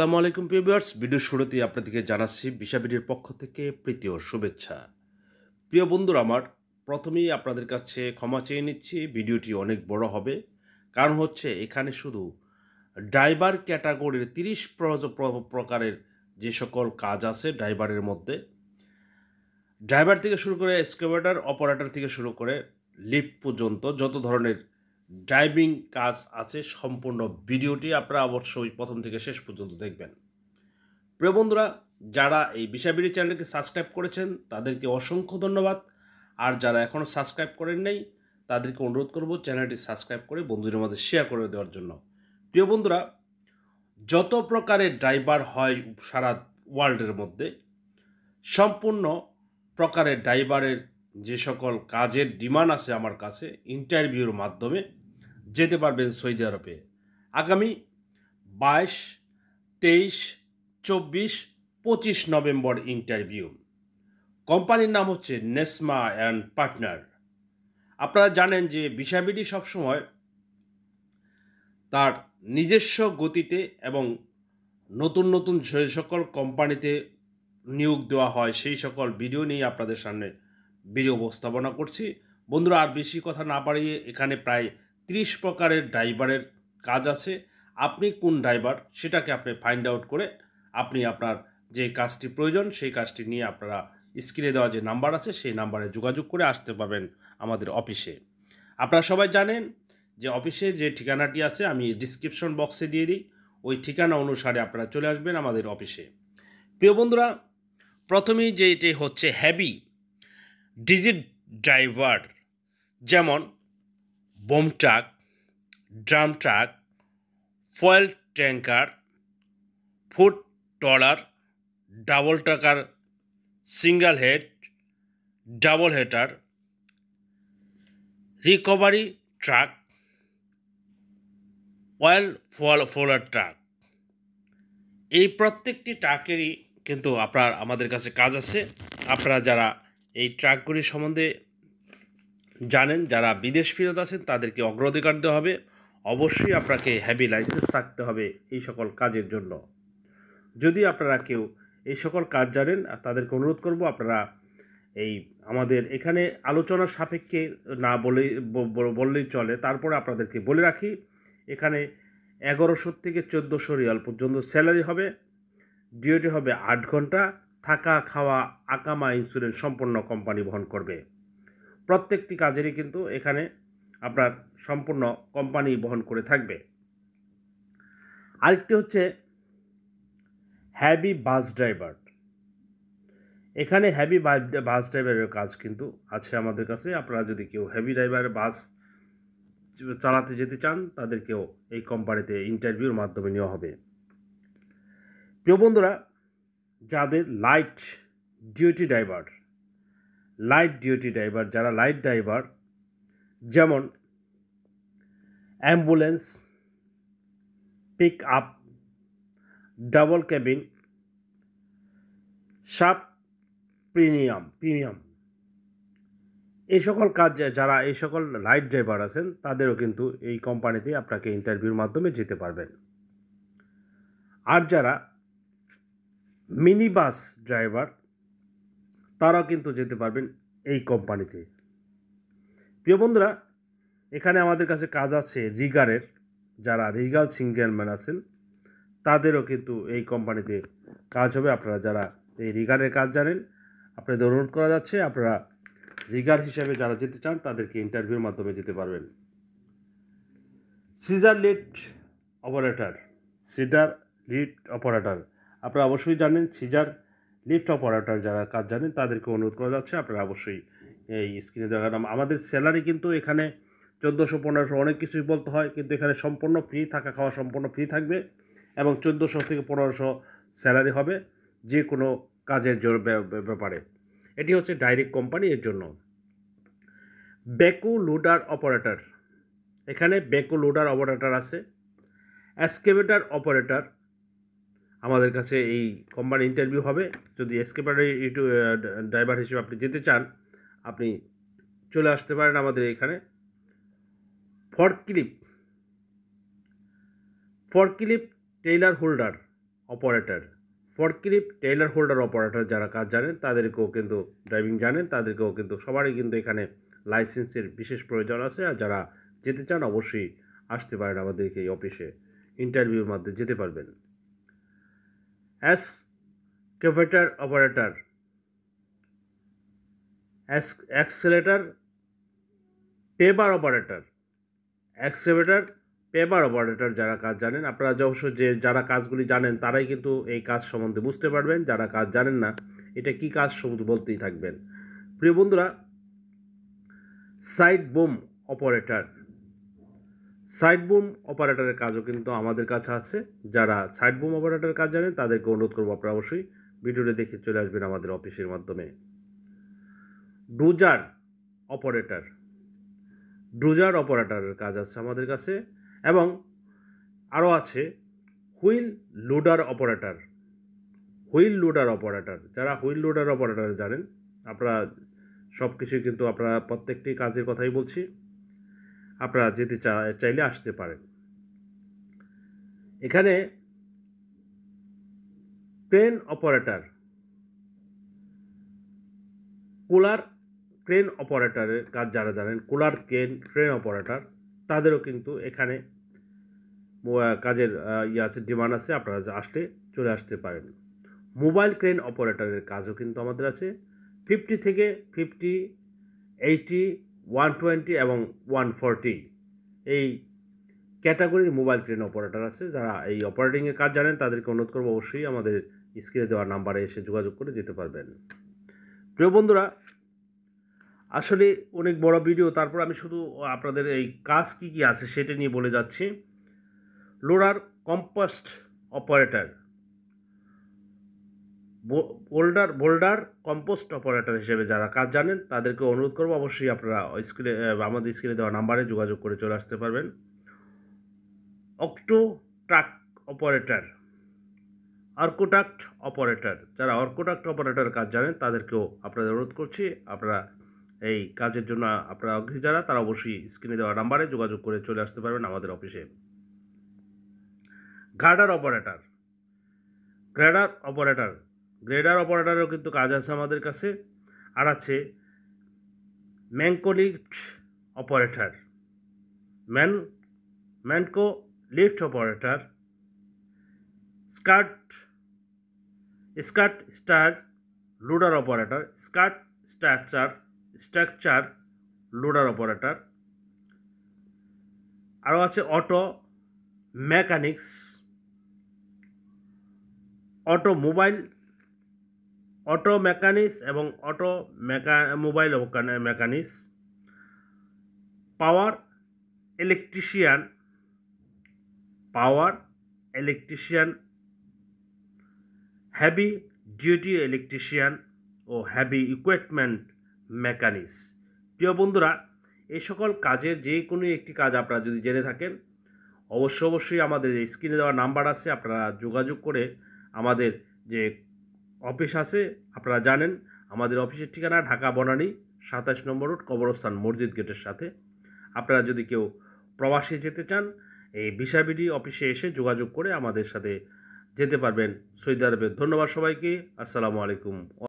আসসালামু আলাইকুম প্রিয় ভিউয়ার্স, ভিডিওর শুরুতেই আপনাদেরকে জানাচ্ছি বিশাবিডির পক্ষ থেকে প্রীতি ও শুভেচ্ছা। প্রিয় বন্ধুরা আমার, প্রথমেই আপনাদের কাছে ক্ষমা চেয়ে নিচ্ছি, ভিডিওটি অনেক বড় হবে। কারণ হচ্ছে এখানে শুধু ড্রাইভার ক্যাটাগরির ৩০ প্রকারের যে সকল কাজ আছে ড্রাইভারের মধ্যে, ড্রাইভার থেকে শুরু করে এক্সকাভেটর অপারেটর থেকে শুরু করে লিফট পর্যন্ত যত ধরনের ড্রাইভিং কাজ আছে সম্পূর্ণ ভিডিওটি আপনারা অবশ্যই প্রথম থেকে শেষ পর্যন্ত দেখবেন। প্রিয় বন্ধুরা, যারা এই বিষয়বিড়ি চ্যানেলকে সাবস্ক্রাইব করেছেন তাদেরকে অসংখ্য ধন্যবাদ। আর যারা এখনও সাবস্ক্রাইব করেন নাই তাদেরকে অনুরোধ করব চ্যানেলটি সাবস্ক্রাইব করে বন্ধুদের মাঝে শেয়ার করে দেওয়ার জন্য। প্রিয় বন্ধুরা, যত প্রকারের ড্রাইভার হয় সারা ওয়ার্ল্ডের মধ্যে, সম্পূর্ণ প্রকারের ড্রাইভারের যে সকল কাজের ডিমান্ড আছে আমার কাছে, ইন্টারভিউর মাধ্যমে যেতে পারবেন সৌদি আরবে। আগামী 22, 23, 24, 25 নভেম্বর ইন্টারভিউ। কোম্পানির নাম হচ্ছে নেসমা অ্যান্ড পার্টনার। আপনারা জানেন যে বিষাবিডি সবসময় তার নিজস্ব গতিতে এবং নতুন নতুন যে সকল কোম্পানিতে নিয়োগ দেওয়া হয় সেই সকল ভিডিও নিয়ে আপনাদের সামনে ভিডিও উপস্থাপনা করছি। বন্ধুরা, আর বেশি কথা না বাড়িয়ে, এখানে প্রায় 30 প্রকারের ড্রাইভারের কাজ আছে। আপনি কোন ড্রাইভার সেটাকে আপনি ফাইন্ড আউট করে আপনি আপনার যে কাজটি প্রয়োজন সেই কাজটি নিয়ে আপনারা স্ক্রিনে দেওয়া যে নাম্বার আছে সেই নাম্বারে যোগাযোগ করে আসতে পারবেন আমাদের অফিসে। আপনারা সবাই জানেন যে অফিসের যে ঠিকানাটি আছে আমি ডিসক্রিপশন বক্সে দিয়ে দিই, ওই ঠিকানা অনুসারে আপনারা চলে আসবেন আমাদের অফিসে। প্রিয় বন্ধুরা, প্রথমেই যেটি হচ্ছে হেভি ডিজিট ড্রাইভার, যেমন boom truck, drum truck, fuel tanker, food trailer, double trucker, single head, double header, recovery truck, oil ফোলার ট্রাক। এই প্রত্যেকটি ট্রাকেরই কিন্তু আমাদের কাছে কাজ আছে। আপনারা যারা এই ট্রাকগুলির সম্বন্ধে জানেন, যারা বিদেশ ফেরত আছেন তাদেরকে অগ্রাধিকার দেওয়া হবে। অবশ্যই আপনাকে হেভি লাইসেন্স থাকতে হবে এই সকল কাজের জন্য। যদি আপনারা কেউ এই সকল কাজ জানেন তাদেরকে অনুরোধ করব আপনারা এই আমাদের এখানে আলোচনার সাপেক্ষে না বললেই চলে। তারপরে আপনাদেরকে বলে রাখি, এখানে 1100 থেকে 1400 রিয়াল পর্যন্ত স্যালারি হবে। ডিউটি হবে 8 ঘন্টা। থাকা, খাওয়া, আকামা, ইন্স্যুরেন্স সম্পূর্ণ কোম্পানি বহন করবে। প্রত্যেকটি কাজেরই কিন্তু এখানে আপনার সম্পূর্ণ কোম্পানি বহন করে থাকবে। আরেকটি হচ্ছে হেভি বাস ড্রাইভার। এখানে হেভি বাস ড্রাইভারের কাজ কিন্তু আছে আমাদের কাছে। আপনারা যদি কেউ হেভি ড্রাইভার বাস চালাতে যেতে চান তাদেরকেও এই কোম্পানিতে ইন্টারভিউর মাধ্যমে নেওয়া হবে। প্রিয় বন্ধুরা, যাদের লাইট ডিউটি ড্রাইভার, যারা লাইট ড্রাইভার, যেমন ambulance, pick up, double cabin, sub premium, এই সকল কাজ যারা এই সকল লাইট ড্রাইভার আছেন তাদেরও কিন্তু এই কোম্পানিতে আপনাকে ইন্টারভিউর মাধ্যমে যেতে পারবেন। আর যারা মিনি বাস ড্রাইভার তারাও কিন্তু যেতে পারবেন এই কোম্পানিতে। প্রিয় বন্ধুরা, এখানে আমাদের কাছে কাজ আছে রিগারের। যারা রিগাল সিঙ্গেলম্যান আছেন তাদেরও কিন্তু এই কোম্পানিতে কাজ হবে। আপনারা যারা এই রিগারের কাজ জানেন আপনাদের অনুরোধ করা যাচ্ছে আপনারা রিগার হিসেবে যারা যেতে চান তাদেরকে ইন্টারভিউর মাধ্যমে যেতে পারবেন। সিজার লিফট অপারেটর, আপনারা অবশ্যই জানেন সিজার লিফট অপারেটর যারা কাজ জানেন তাদেরকে অনুরোধ করা যাচ্ছে আপনারা অবশ্যই এই স্ক্রিনে দেখা নাম। আমাদের স্যালারি কিন্তু এখানে 1400-1500 অনেক কিছুই বলতে হয়, কিন্তু এখানে সম্পূর্ণ ফ্রি, থাকা খাওয়া সম্পূর্ণ ফ্রি থাকবে এবং 1400 থেকে 1500 স্যালারি হবে যে কোনো কাজের ব্যাপারে। এটি হচ্ছে ডাইরেক্ট কোম্পানি। এর জন্য ব্যাকো লোডার অপারেটর, এখানে ব্যাকো লোডার অপারেটর আছে। এক্সকেভেটর অপারেটর আমাদের কাছে এই কোম্পানি ইন্টারভিউ হবে। যদি এক্সকেভেটর ড্রাইভার হিসেবে আপনি যেতে চান আপনি চলে আসতে পারেন আমাদের এখানে। Forklift trailer holder operator, forklift trailer holder operator যারা কাজ জানেন তাদেরকেও কিন্তু ড্রাইভিং জানেন তাদেরকেও কিন্তু সবারই কিন্তু এখানে লাইসেন্সের বিশেষ প্রয়োজন আছে। আর যারা যেতে চান অবশ্যই আসতে পারেন আমাদেরকে এই অফিসে, ইন্টারভিউর মাধ্যমে যেতে পারবেন। Excavator operator, accelerator paver operator, excavator paver operator যারা কাজ জানেন, আপনারা অবশ্য যে যারা কাজগুলি জানেন তারাই কিন্তু এই কাজ সম্বন্ধে বুঝতে পারবেন। যারা কাজ জানেন না এটা কি কাজ শুধু বলতেই থাকবেন। প্রিয় বন্ধুরা, side broom operator, side broom অপারেটরের কাজও কিন্তু আমাদের কাছে আছে। যারা সাইড বুম অপারেটরের কাজ জানেন তাদেরকে অনুরোধ করবো আপনারা অবশ্যই ভিডিওটি দেখে চলে আসবেন আমাদের অফিসের মাধ্যমে। ডোজার অপারেটর, ডোজার অপারেটরের কাজ আছে আমাদের কাছে, এবং আরও আছে wheel loader operator, wheel loader operator. যারা হুইল লোডার অপারেটর জানেন আপনারা সব কিছুই কিন্তু আপনারা প্রত্যেকটি কাজের কথাই বলছি, আপনারা যেতে চাইলে আসতে পারেন। এখানে ক্রেন অপারেটর, কুলার ক্রেন অপারেটরের কাজ যারা জানেন, কুলার ক্রেন অপারেটর তাদেরও কিন্তু এখানে কাজের আছে, ডিমান্ড আছে, আপনারা আসলে চলে আসতে পারেন। মোবাইল ক্রেন অপারেটরের কাজও কিন্তু আমাদের আছে। 50 থেকে 50, 80, 120 এবং 140 এই ক্যাটাগরির মোবাইল ক্রেন অপারেটর আছে। যারা এই অপারেটিংয়ের কাজ জানেন তাদেরকে অনুরোধ করবো অবশ্যই আমাদের স্ক্রিনে দেওয়া নাম্বারে এসে যোগাযোগ করে যেতে পারবেন। প্রিয় বন্ধুরা, আসলে অনেক বড় ভিডিও, তারপর আমি শুধু আপনাদের এই কাজ কি কি আছে সেটা নিয়ে বলে যাচ্ছি। Loader compost operator, boulder compost operator হিসেবে যারা কাজ জানেন তাদেরকে অনুরোধ করবো অবশ্যই আপনারা স্ক্রিনে আমাদের স্ক্রিনে দেওয়া নাম্বারে যোগাযোগ করে চলে আসতে পারবেন। অক্টো ট্রাক অপারেটর, অর্কোটাক্ট অপারেটর, যারা অর্কোটাক্ট অপারেটর কাজ জানেন তাদেরকেও আপনাদের অনুরোধ করছি আপনারা এই কাজের জন্য আপনারা অগ্রহী যারা তারা অবশ্যই স্ক্রিনে দেওয়া নাম্বারে যোগাযোগ করে চলে আসতে পারবেন আমাদের অফিসে। গ্রেডার অপারেটর, গ্রেডার অপারেটরেও কিন্তু কাজ আছে আমাদের কাছে। আর আছে ম্যানকো অপারেটর, ম্যানকো lift operator, star loader operator, structure loader operator. আরও আছে অটো মেকানিক্স, অটো মেকানিক্স এবং mobile mechanics. Power electrician, heavy duty electrician ও হেভি ইকুইপমেন্ট মেকানিক্স। প্রিয় বন্ধুরা, এই সকল কাজের যে কোনো একটি কাজ আপনারা যদি জেনে থাকেন অবশ্যই আমাদের স্ক্রিনে দেওয়া নাম্বার আছে, আপনারা যোগাযোগ করে আমাদের যে অফিস আছে আপনারা জানেন আমাদের অফিসের ঠিকানা ঢাকা বনানী 27 নম্বর রোড, কবরস্থান মসজিদ গেটের সাথে। আপনারা যদি কেউ প্রবাসী যেতে চান এই ভিসা বিডি অফিসে এসে যোগাযোগ করে আমাদের সাথে যেতে পারবেন সৌদি আরবে। ধন্যবাদ সবাইকে, আসসালামু আলাইকুম।